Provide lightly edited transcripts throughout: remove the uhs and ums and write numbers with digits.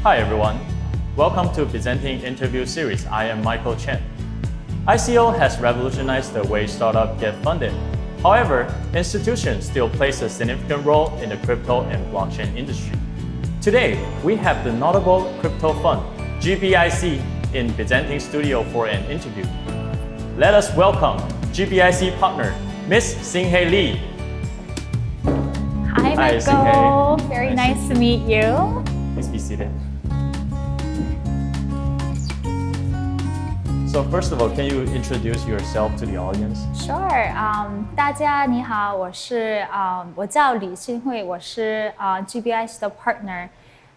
Hi everyone, welcome to Presenting Interview Series. I am Michael Chen. ICO has revolutionized the way startups get funded. However, institutions still plays a significant role in the crypto and blockchain industry. Today, we have the notable crypto fund, GBIC, in Presenting Studio for an interview. Let us welcome GBIC partner, Ms. Xinghei Li. Hi, Michael. Very nice to meet you. Please be seated. So first of all, can you introduce yourself to the audience? Sure. 大家你好，我叫李新慧，我是GBIC的 partner.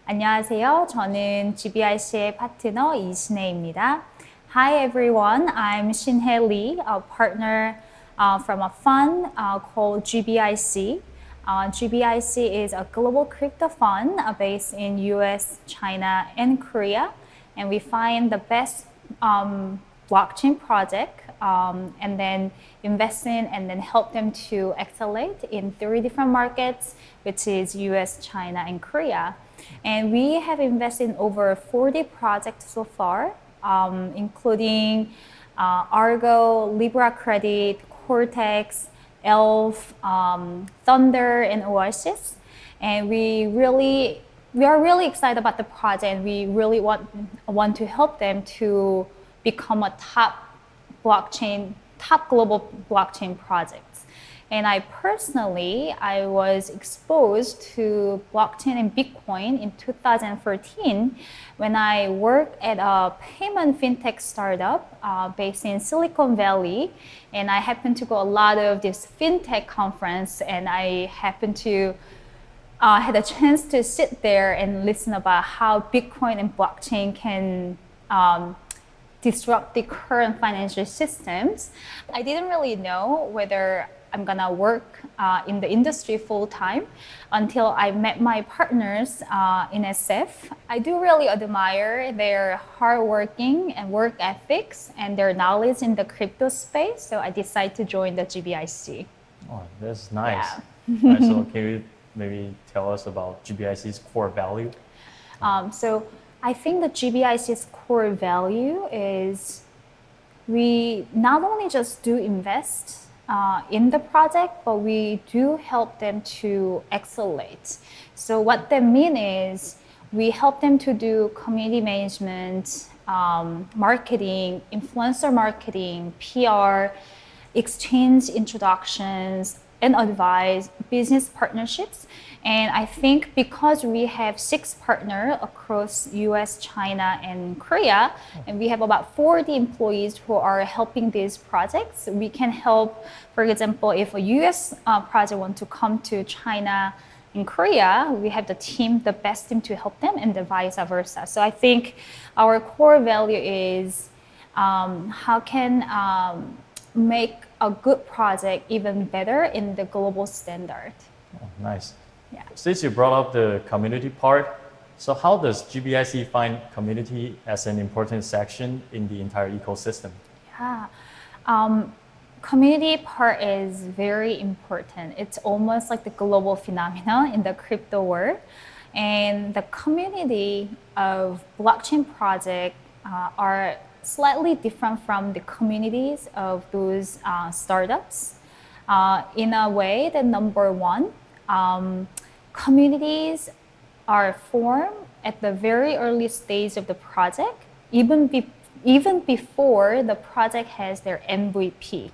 안녕하세요. 저는 GBIC의 파트너 이신혜입니다. Hi everyone. I'm Xinghei Li, a partner from a fund called GBIC. GBIC is a global crypto fund based in US, China, and Korea, and we find the best blockchain project and then invest in and then help them to accelerate in 3 different markets, which is US, China, and Korea. And we have invested in over 40 projects so far, including Argo, Libra Credit, Cortex, Elf, Thunder, and Oasis. And we are really excited about the project, and we really want to help them to become a top global blockchain project. And I was exposed to blockchain and Bitcoin in 2014 when I worked at a payment fintech startup based in Silicon Valley. And I happened to go a lot of this fintech conference, and I happened to had a chance to sit there and listen about how Bitcoin and blockchain can disrupt the current financial systems. I didn't really know whether I'm gonna work in the industry full time until I met my partners in SF. I do really admire their hardworking and work ethics and their knowledge in the crypto space, so I decided to join the GBIC. Oh, that's nice. Yeah. Right, so can you maybe tell us about GBIC's core value? So I think the GBIC's core value is we not only just do invest in the project, but we do help them to accelerate. So what that means is we help them to do community management, marketing, influencer marketing, PR, exchange introductions, and advise business partnerships. And I think because we have 6 partners across US, China, and Korea, and we have about 40 employees who are helping these projects, we can help, for example, if a US project wants to come to China and Korea, we have the best team to help them, and the vice versa. So I think our core value is how can make a good project even better in the global standard. Oh, nice. Yeah. Since you brought up the community part, so how does GBIC find community as an important section in the entire ecosystem? Yeah. Community part is very important. It's almost like the global phenomenon in the crypto world. And the community of blockchain projects are slightly different from the communities of those startups. In a way, the number one, communities are formed at the very early stage of the project, even before the project has their MVP.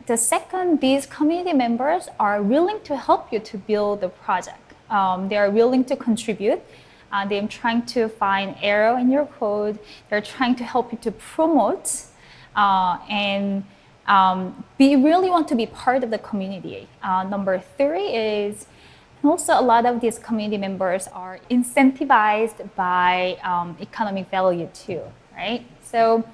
The second, these community members are willing to help you to build the project. They are willing to contribute. They're trying to find error in your code. They're trying to help you to promote and we really want to be part of the community. Number 3 is also a lot of these community members are incentivized by economic value too, right? So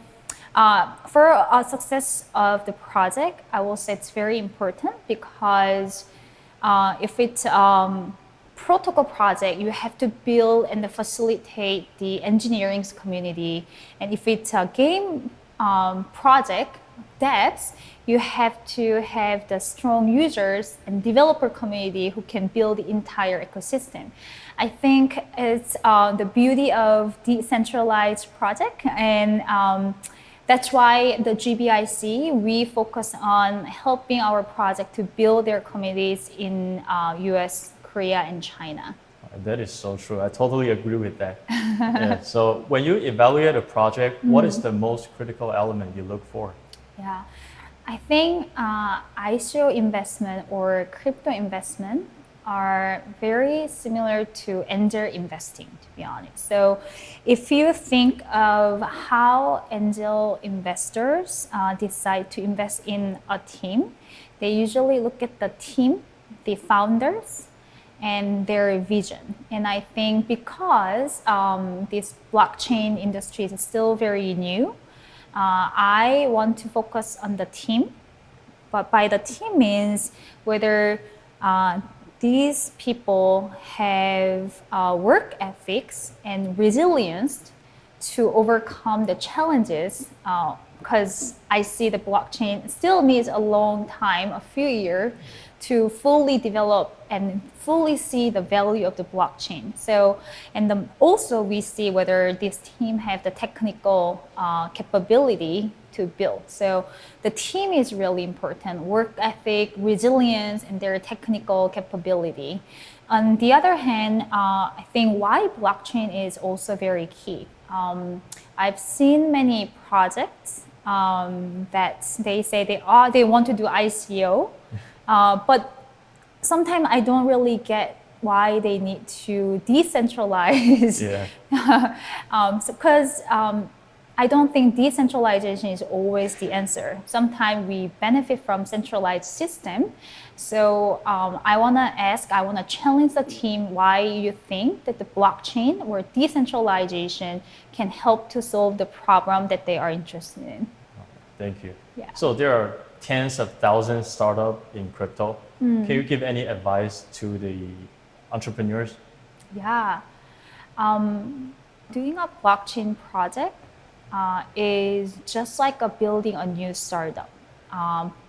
for a success of the project, I will say it's very important because if it's protocol project, you have to build and facilitate the engineering community. And if it's a game project, steps, you have to have the strong users and developer community who can build the entire ecosystem. I think it's the beauty of decentralized project, and that's why the GBIC, we focus on helping our project to build their communities in US, Korea, and China. That is so true. I totally agree with that. Yeah. So when you evaluate a project, what is the most critical element you look for? Yeah, I think ICO investment or crypto investment are very similar to angel investing, to be honest. So if you think of how angel investors decide to invest in a team, they usually look at the team, the founders, and their vision. And I think because this blockchain industry is still very new, I want to focus on the team. But by the team means whether these people have work ethics and resilience to overcome the challenges, because I see the blockchain still needs a long time, a few years, to fully develop and fully see the value of the blockchain. So, and also we see whether this team have the technical capability to build. So the team is really important, work ethic, resilience, and their technical capability. On the other hand, I think why blockchain is also very key. I've seen many projects that they say they want to do ICO, but sometimes I don't really get why they need to decentralize. Yeah. Because I don't think decentralization is always the answer. Sometimes we benefit from centralized system. So I want to challenge the team why you think that the blockchain or decentralization can help to solve the problem that they are interested in. Thank you. Yeah. So there are tens of thousands startups in crypto. Can you give any advice to the entrepreneurs? Yeah. Doing a blockchain project is just like building a new startup,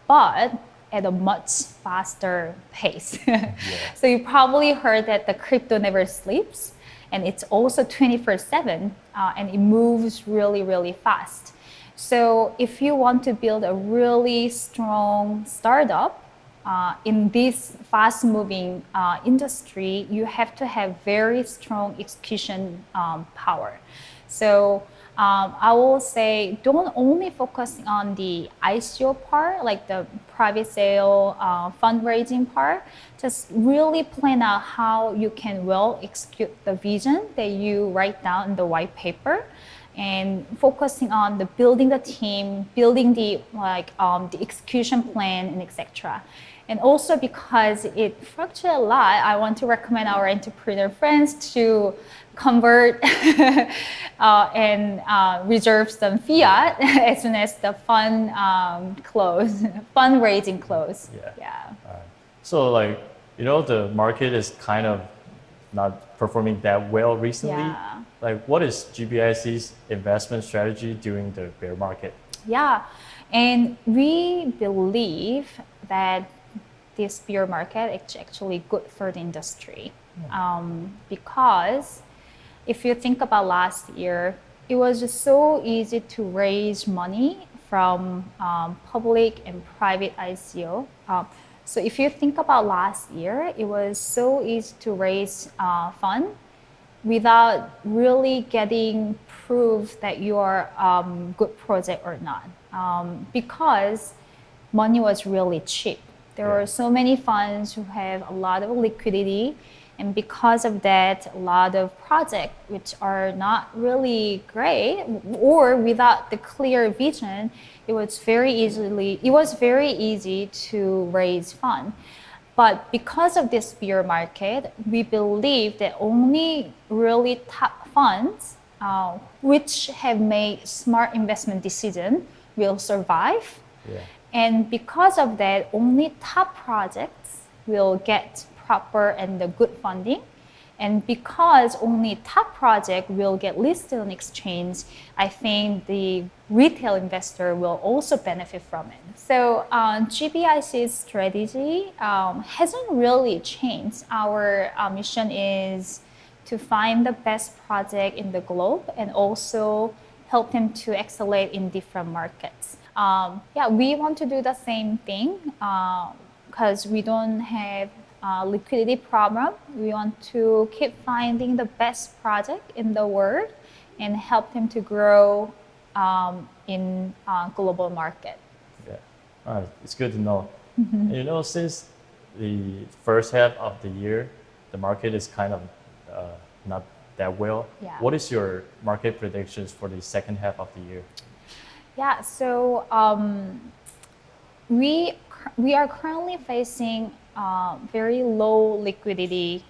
but at a much faster pace. Yeah. So you probably heard that the crypto never sleeps, and it's also 24/7, and it moves really, really fast. So if you want to build a really strong startup in this fast-moving industry, you have to have very strong execution power. So I will say don't only focus on the ICO part, like the private sale, fundraising part. Just really plan out how you can well execute the vision that you write down in the white paper, and focusing on the building the team, building the the execution plan, and etc. And also because it fluctuates a lot, I want to recommend our entrepreneur friends to convert and reserve some fiat as soon as the fundraising close. Yeah. So the market is kind of not performing that well recently. Yeah. What is GBIC's investment strategy during the bear market? Yeah, and we believe that this bear market is actually good for the industry, because if you think about last year, it was just so easy to raise money from public and private ICO. So if you think about last year, it was so easy to raise funds without really getting proof that you are good project or not, because money was really cheap. There were so many funds who have a lot of liquidity, and because of that, a lot of projects which are not really great or without the clear vision, it was very easy to raise funds. But because of this bear market, we believe that only really top funds which have made smart investment decisions will survive. Yeah. And because of that, only top projects will get proper and the good funding. And because only top project will get listed on exchange, I think the retail investor will also benefit from it. So GBIC's strategy hasn't really changed. Our mission is to find the best project in the globe and also help them to accelerate in different markets. We want to do the same thing because we don't have liquidity problem. We want to keep finding the best project in the world and help them to grow in global market. Yeah, all right, it's good to know. You know, since the first half of the year, the market is kind of not that well. Yeah. What is your market predictions for the second half of the year? Yeah, so we are currently facing very low liquidity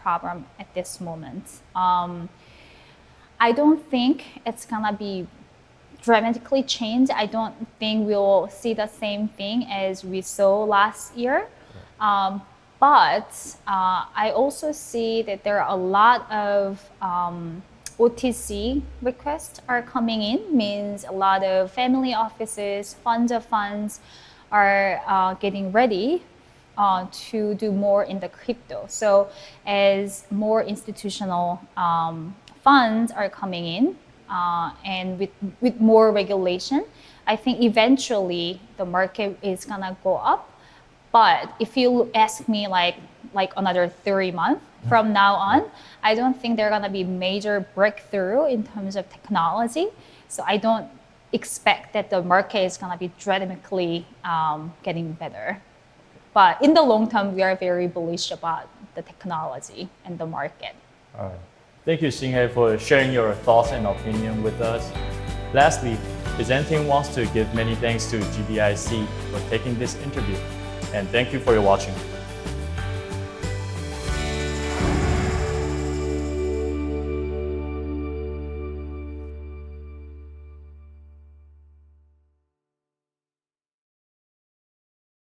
problem at this moment. I don't think it's gonna be dramatically changed. I don't think we'll see the same thing as we saw last year. But I also see that there are a lot of OTC requests are coming in, means a lot of family offices, funds of funds are getting ready to do more in the crypto. So as more institutional funds are coming in and with more regulation, I think eventually the market is gonna go up. But if you ask me like another 3 months from now on, I don't think there are gonna be major breakthrough in terms of technology. So I don't expect that the market is gonna be dramatically getting better. But in the long term, we are very bullish about the technology and the market. All right. Thank you, Xinghei, for sharing your thoughts and opinion with us. Lastly, Byzantine wants to give many thanks to GBIC for taking this interview. And thank you for your watching.